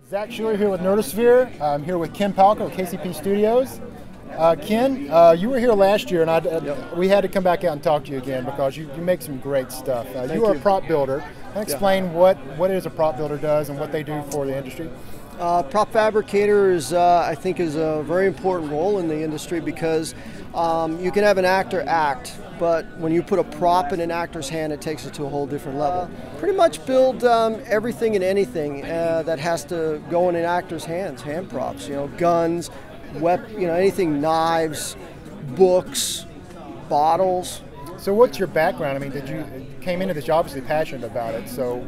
Zach Schuler here with Nerdosphere. I'm here with Ken Palkow, KCP Studios. Ken, you were here last year, and we had to come back out and talk to you again because you make some great stuff. You are a prop builder. Can you explain what it is a prop builder does and what they do for the industry? Prop fabricator is, I think, is a very important role in the industry because you can have an actor act, but when you put a prop in an actor's hand, it takes it to a whole different level. Pretty much build everything and anything that has to go in an actor's hands, hand props. You know, guns, anything, knives, books, bottles. So, what's your background? I mean, you came into this, you're obviously passionate about it. So,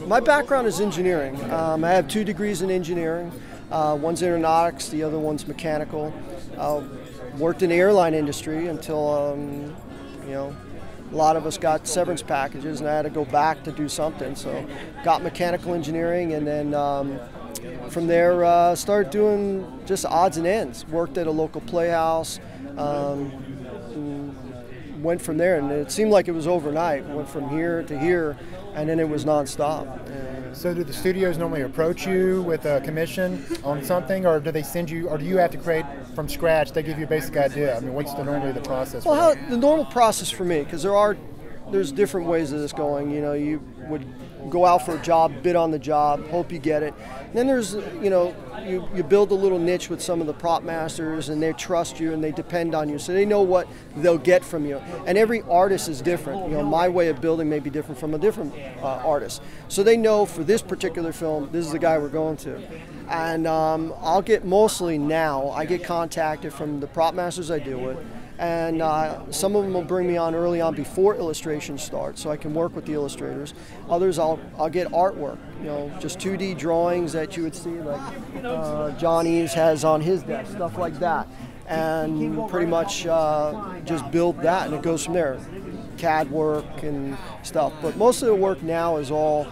my background is engineering. I have 2 degrees in engineering. One's aeronautics, the other one's mechanical. Worked in the airline industry until, a lot of us got severance packages and I had to go back to do something. So got mechanical engineering, and then from there started doing just odds and ends. Worked at a local playhouse, went from there, and it seemed like it was overnight. Went from here to here, and then it was nonstop. So do the studios normally approach you with a commission on something, or do they send you, or do you have to create from scratch? They give you a basic idea. I mean, what's normally the process? Well, the normal process for me, because there's different ways of this going. You know, you would go out for a job, bid on the job, hope you get it. And then there's, you build a little niche with some of the prop masters, and they trust you and they depend on you, so they know what they'll get from you. And every artist is different. You know, my way of building may be different from a different artist. So they know for this particular film, this is the guy we're going to. And I'll get I get contacted from the prop masters I deal with. And some of them will bring me on early on before illustration starts, so I can work with the illustrators. Others, I'll get artwork, just 2D drawings that you would see, like Johnny's has on his desk, stuff like that. And pretty much just build that, and it goes from there. CAD work and stuff. But most of the work now is all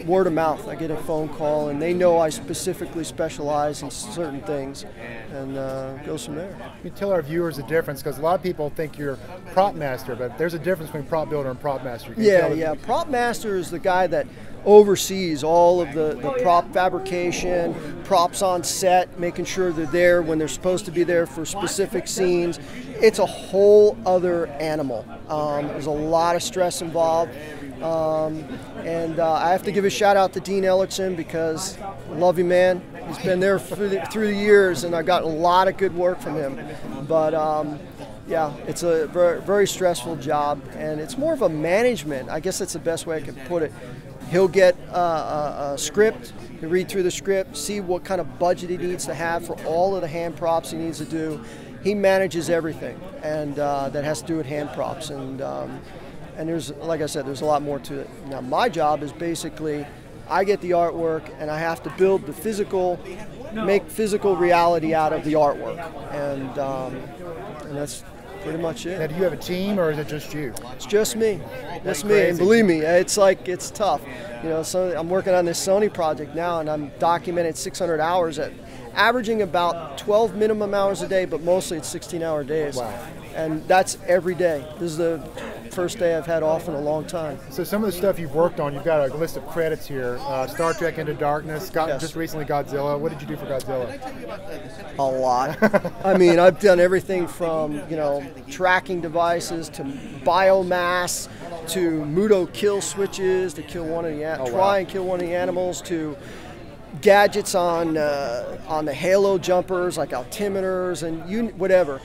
word of mouth. I get a phone call, and they know I specifically specialize in certain things, and it goes from there. You tell our viewers the difference, because a lot of people think you're prop master, but there's a difference between prop builder and prop master. Yeah. Prop master is the guy that oversees all of the prop fabrication, props on set, making sure they're there when they're supposed to be there for specific scenes. It's a whole other animal. There's a lot of stress involved. And I have to give a shout out to Dean Ellertson, because I love you, man. He's been there through the years, and I got a lot of good work from him. But yeah, it's a very, very stressful job, and it's more of a management. I guess that's the best way I could put it. He'll get a script, he'll read through the script, see what kind of budget he needs to have for all of the hand props he needs to do. He manages everything, and that has to do with hand props. And there's, like I said, there's a lot more to it. Now, my job is basically, I get the artwork, and I have to build the physical, make physical reality out of the artwork, and that's pretty much it. Now, do you have a team, or is it just you? It's just me. It's me, and believe me, it's tough. So I'm working on this Sony project now, and I'm documenting 600 hours averaging about 12 minimum hours a day, but mostly it's 16-hour days. Wow. And that's every day. This is the first day I've had off in a long time. So some of the stuff you've worked on, you've got a list of credits here. Star Trek Into Darkness, yes. Just recently Godzilla. What did you do for Godzilla? A lot. I mean, I've done everything from, tracking devices to biomass to Muto kill switches to kill one of the and kill one of the animals, to gadgets on the Halo jumpers like altimeters and whatever.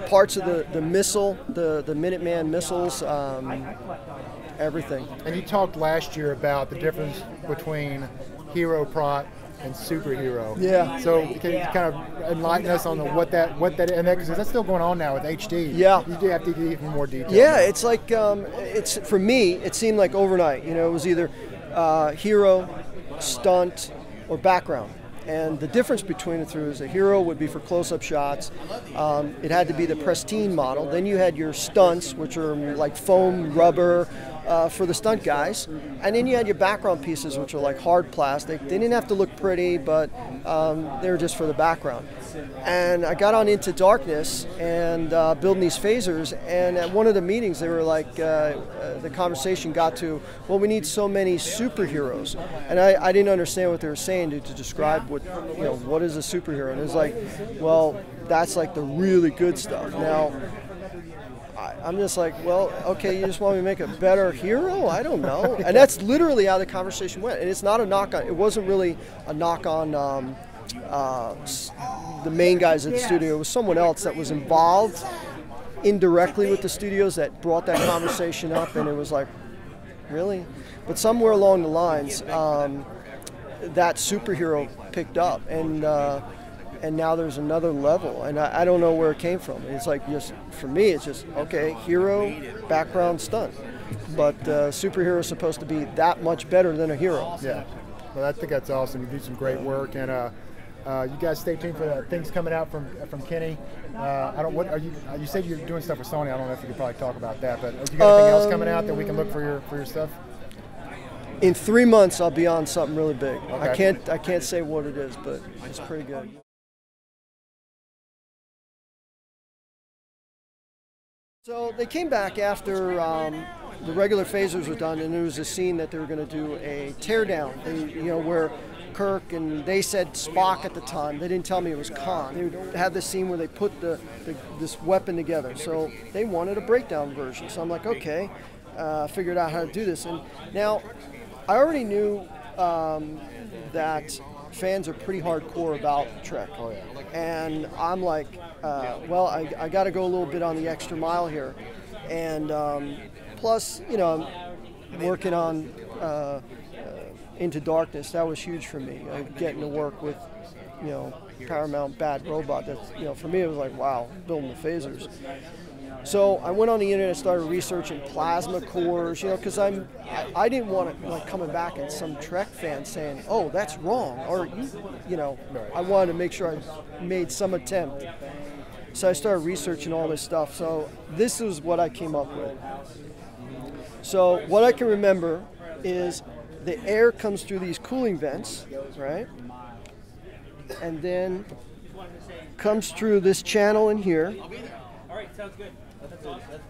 Parts of the missile, the Minuteman missiles, everything. And you talked last year about the difference between hero prop and superhero. Yeah. So can you kind of enlighten us on what that and because that's still going on now with HD. Yeah. You do have to give even more detail. Yeah, it's like for me, it seemed like overnight. It was either hero, stunt, or background. And the difference between the two is a hero would be for close-up shots. It had to be the pristine model. Then you had your stunts, which are like foam, rubber, for the stunt guys. And then you had your background pieces, which are like hard plastic. They didn't have to look pretty, but they were just for the background. And I got on Into Darkness and building these phasers, and at one of the meetings they were like, the conversation got to, well, we need so many superheroes. And I didn't understand what they were saying to describe what is a superhero. And it was like, well, that's like the really good stuff. Now, I'm just like, well, okay, you just want me to make a better hero? I don't know. And that's literally how the conversation went. And it's not a knock on, it wasn't really a knock on the main guys at the studio. It was someone else that was involved indirectly with the studios that brought that conversation up, and it was like, really? But somewhere along the lines, that superhero picked up, and now there's another level, and I don't know where it came from. It's like, just for me, it's just, okay, hero, background, stunt. But superhero is supposed to be that much better than a hero. Yeah, well, I think that's awesome. You do some great work, and you guys stay tuned for things coming out from Kenny. You said you're doing stuff with Sony. I don't know if you could probably talk about that, but have you got anything else coming out that we can look for your stuff? In 3 months, I'll be on something really big. Okay. I can't say what it is, but it's pretty good. So they came back after the regular phasers were done, and there was a scene that they were going to do a teardown. Where Kirk and they said Spock at the time. They didn't tell me it was Khan. They had this scene where they put this weapon together. So they wanted a breakdown version. So I'm like, okay, figured out how to do this. And now I already knew that fans are pretty hardcore about Trek. Oh, yeah. And I'm like, well, I got to go a little bit on the extra mile here. And plus, I'm working on Into Darkness. That was huge for me, getting to work with, Paramount Bad Robot. That's, for me, it was like, wow, building the phasers. So I went on the internet and started researching plasma cores, because I didn't want it like coming back and some Trek fan saying, oh, that's wrong, or I wanted to make sure I made some attempt. So I started researching all this stuff. So this is what I came up with. So what I can remember is the air comes through these cooling vents, right? And then comes through this channel in here,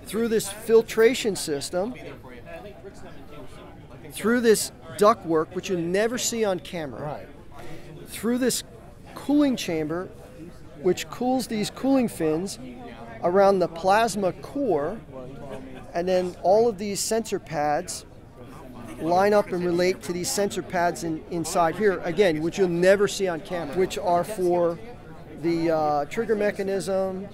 through this filtration system, through this ductwork, which you never see on camera, through this cooling chamber, which cools these cooling fins around the plasma core, and then all of these sensor pads line up and relate to these sensor pads inside here, again, which you'll never see on camera, which are for the trigger mechanism,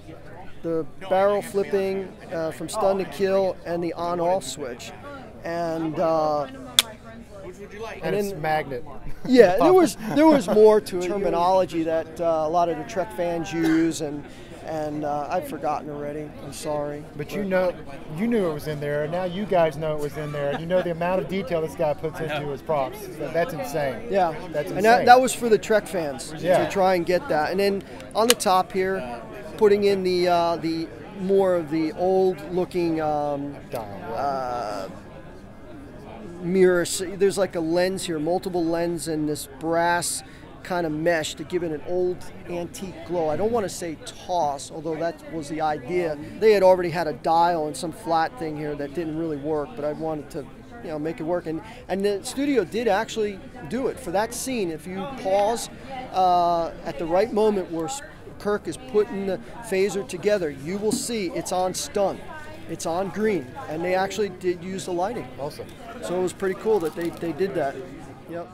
the barrel flipping from stun to kill, and the on-off switch. And it's magnet. Yeah, there was more to it, terminology that a lot of the Trek fans use, and I've forgotten already. I'm sorry. But you knew it was in there. Now you guys know it was in there. You know the amount of detail this guy puts into his props. That's insane. Yeah, that's insane. And that was for the Trek fans to try and get that. And then on the top here, putting in the more of the old-looking mirrors. There's like a lens here, multiple lens, and this brass kind of mesh to give it an old antique glow. I don't want to say toss, although that was the idea. They had already had a dial and some flat thing here that didn't really work, but I wanted to make it work. And the studio did actually do it. For that scene, if you pause at the right moment where Kirk is putting the phaser together, you will see it's on stun. It's on green, and they actually did use the lighting. Awesome. So it was pretty cool that they did that. Yep.